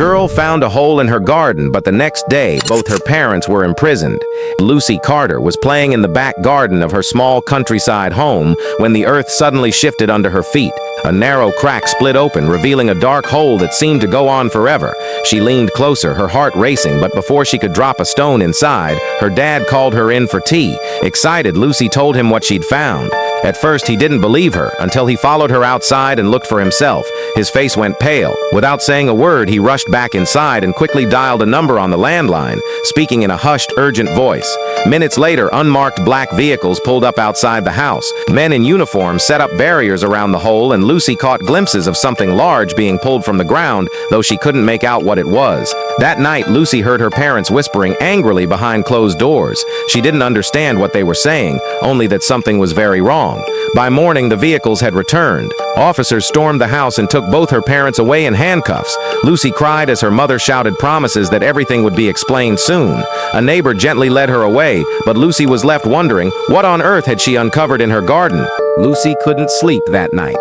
Girl found a hole in her garden, but the next day, both her parents were imprisoned. Lucy Carter was playing in the back garden of her small countryside home when the earth suddenly shifted under her feet. A narrow crack split open, revealing a dark hole that seemed to go on forever. She leaned closer, her heart racing, but before she could drop a stone inside, her dad called her in for tea. Excited, Lucy told him what she'd found. At first, he didn't believe her, until he followed her outside and looked for himself. His face went pale. Without saying a word, he rushed back inside and quickly dialed a number on the landline, speaking in a hushed, urgent voice. Minutes later, unmarked black vehicles pulled up outside the house. Men in uniform set up barriers around the hole, and Lucy caught glimpses of something large being pulled from the ground, though she couldn't make out what it was. That night, Lucy heard her parents whispering angrily behind closed doors. She didn't understand what they were saying, only that something was very wrong. By morning, the vehicles had returned. Officers stormed the house and took both her parents away in handcuffs. Lucy cried as her mother shouted promises that everything would be explained soon. A neighbor gently led her away, but Lucy was left wondering what on earth had she uncovered in her garden. Lucy couldn't sleep that night.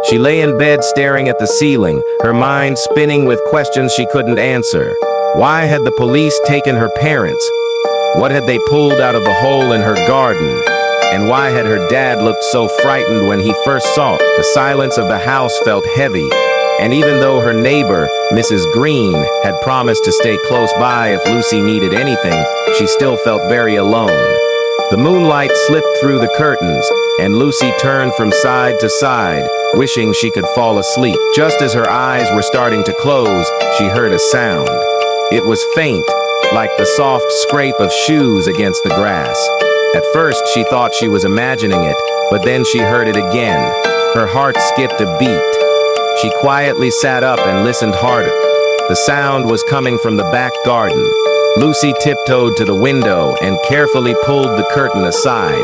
She lay in bed staring at the ceiling, her mind spinning with questions she couldn't answer. Why had the police taken her parents? What had they pulled out of the hole in her garden? And why had her dad looked so frightened when he first saw it? The silence of the house felt heavy, and even though her neighbor, Mrs. Green, had promised to stay close by if Lucy needed anything, she still felt very alone. The moonlight slipped through the curtains, and Lucy turned from side to side, wishing she could fall asleep. Just as her eyes were starting to close, she heard a sound. It was faint, like the soft scrape of shoes against the grass. At first, she thought she was imagining it, but then she heard it again. Her heart skipped a beat. She quietly sat up and listened harder. The sound was coming from the back garden. Lucy tiptoed to the window and carefully pulled the curtain aside.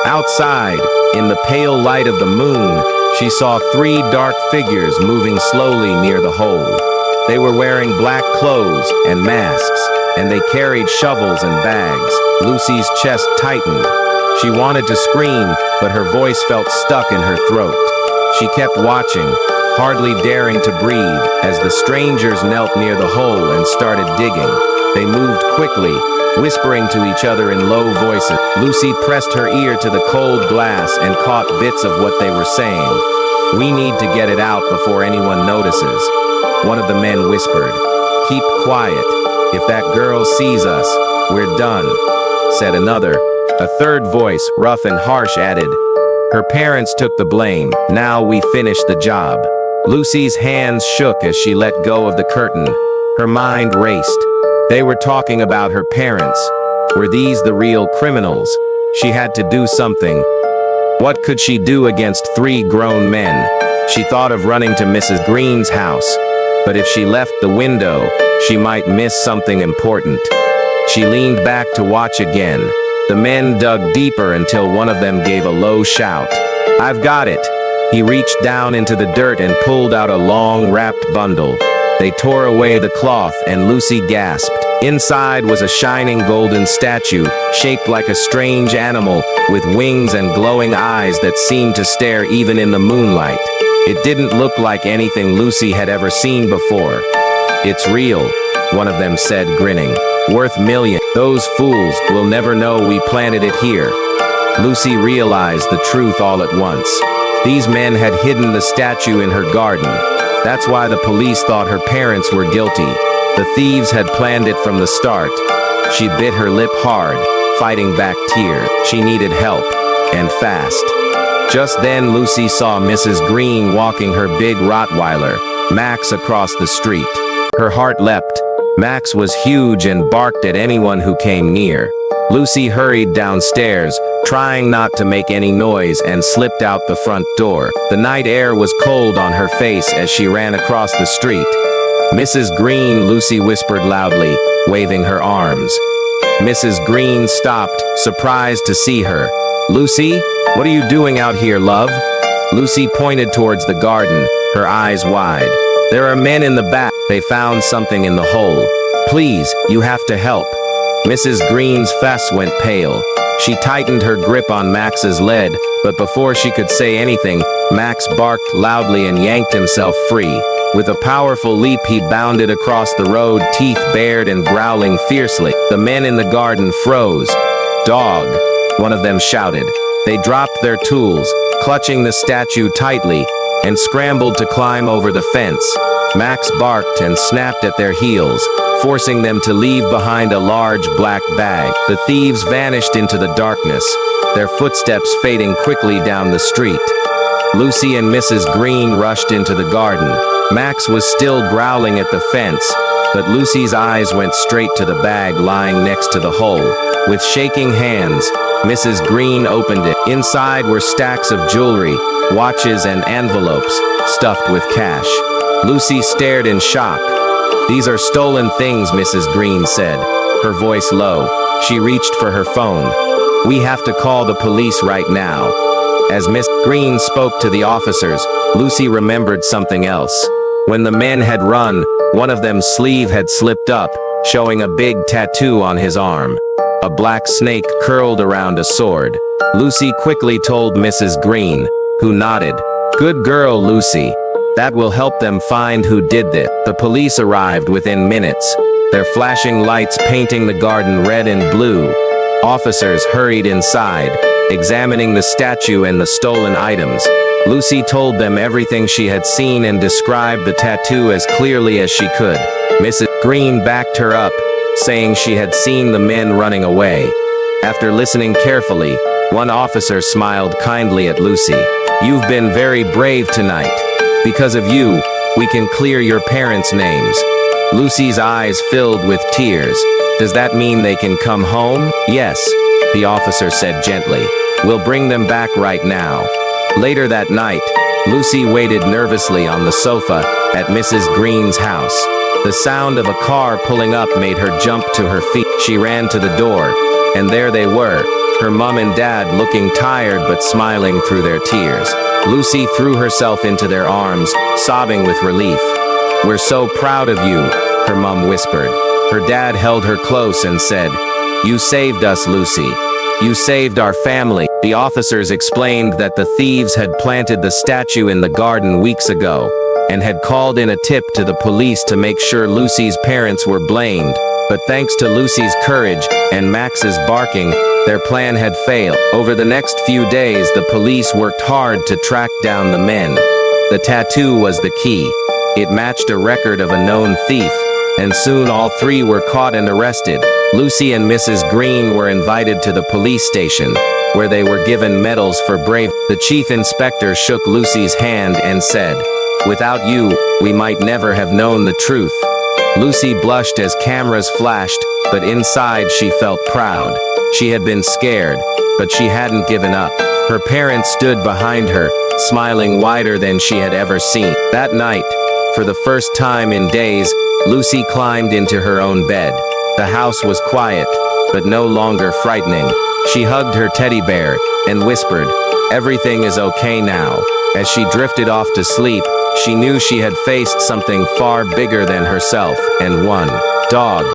Outside, in the pale light of the moon, she saw 3 dark figures moving slowly near the hole. They were wearing black clothes and masks, and they carried shovels and bags. Lucy's chest tightened. She wanted to scream, but her voice felt stuck in her throat. She kept watching, hardly daring to breathe, as the strangers knelt near the hole and started digging. They moved quickly, whispering to each other in low voices. Lucy pressed her ear to the cold glass and caught bits of what they were saying. "We need to get it out before anyone notices," one of the men whispered. "Keep quiet. If that girl sees us, we're done," said another. A third voice, rough and harsh, added, "Her parents took the blame. Now we finish the job." Lucy's hands shook as she let go of the curtain. Her mind raced. They were talking about her parents. Were these the real criminals? She had to do something. What could she do against 3 grown men? She thought of running to Mrs. Green's house, but if she left the window, she might miss something important. She leaned back to watch again. The men dug deeper until one of them gave a low shout. "I've got it!" He reached down into the dirt and pulled out a long, wrapped bundle. They tore away the cloth, and Lucy gasped. Inside was a shining golden statue, shaped like a strange animal, with wings and glowing eyes that seemed to stare even in the moonlight. It didn't look like anything Lucy had ever seen before. "It's real," one of them said, grinning. "Worth millions. Those fools will never know we planted it here." Lucy realized the truth all at once. These men had hidden the statue in her garden. That's why the police thought her parents were guilty. The thieves had planned it from the start. She bit her lip hard, fighting back tears. She needed help, and fast. Just then, Lucy saw Mrs. Green walking her big Rottweiler, Max, across the street. Her heart leapt. Max was huge and barked at anyone who came near. Lucy hurried downstairs, trying not to make any noise, and slipped out the front door. The night air was cold on her face as she ran across the street. "Mrs. Green," Lucy whispered loudly, waving her arms. Mrs. Green stopped, surprised to see her. "Lucy, what are you doing out here, love?" Lucy pointed towards the garden, her eyes wide. "There are men in the back. They found something in the hole. Please, you have to help." Mrs. Green's face went pale. She tightened her grip on Max's lead, but before she could say anything, Max barked loudly and yanked himself free. With a powerful leap, he bounded across the road, teeth bared and growling fiercely. The men in the garden froze. "Dog!" one of them shouted. They dropped their tools, clutching the statue tightly, and scrambled to climb over the fence. Max barked and snapped at their heels, forcing them to leave behind a large black bag. The thieves vanished into the darkness, their footsteps fading quickly down the street. Lucy and Mrs. Green rushed into the garden. Max was still growling at the fence, but Lucy's eyes went straight to the bag lying next to the hole. With shaking hands, Mrs. Green opened it. Inside were stacks of jewelry, watches and envelopes, stuffed with cash. Lucy stared in shock. "These are stolen things," Mrs. Green said, her voice low. She reached for her phone. "We have to call the police right now." As Miss Green spoke to the officers, Lucy remembered something else. When the men had run, one of them's sleeve had slipped up, showing a big tattoo on his arm. A black snake curled around a sword. Lucy quickly told Mrs. Green, who nodded. "Good girl, Lucy. That will help them find who did this." The police arrived within minutes, their flashing lights painting the garden red and blue. Officers hurried inside, examining the statue and the stolen items. Lucy told them everything she had seen and described the tattoo as clearly as she could. Mrs. Green backed her up, saying she had seen the men running away. After listening carefully, one officer smiled kindly at Lucy. "You've been very brave tonight. Because of you, we can clear your parents' names." Lucy's eyes filled with tears. "Does that mean they can come home?" "Yes," the officer said gently. "We'll bring them back right now." Later that night, Lucy waited nervously on the sofa at Mrs. Green's house. The sound of a car pulling up made her jump to her feet. She ran to the door, and there they were, her mom and dad looking tired but smiling through their tears. Lucy threw herself into their arms, sobbing with relief. "We're so proud of you," her mom whispered. Her dad held her close and said, "You saved us, Lucy. You saved our family." The officers explained that the thieves had planted the statue in the garden weeks ago, and had called in a tip to the police to make sure Lucy's parents were blamed. But thanks to Lucy's courage and Max's barking, their plan had failed. Over the next few days, the police worked hard to track down the men. The tattoo was the key. It matched a record of a known thief, and soon all three were caught and arrested. Lucy and Mrs. Green were invited to the police station, where they were given medals for bravery. The chief inspector shook Lucy's hand and said, "Without you, we might never have known the truth." Lucy blushed as cameras flashed, but inside she felt proud. She had been scared, but she hadn't given up. Her parents stood behind her, smiling wider than she had ever seen. That night, for the first time in days, Lucy climbed into her own bed. The house was quiet, but no longer frightening. She hugged her teddy bear and whispered, "Everything is okay now." As she drifted off to sleep, she knew she had faced something far bigger than herself, and one dog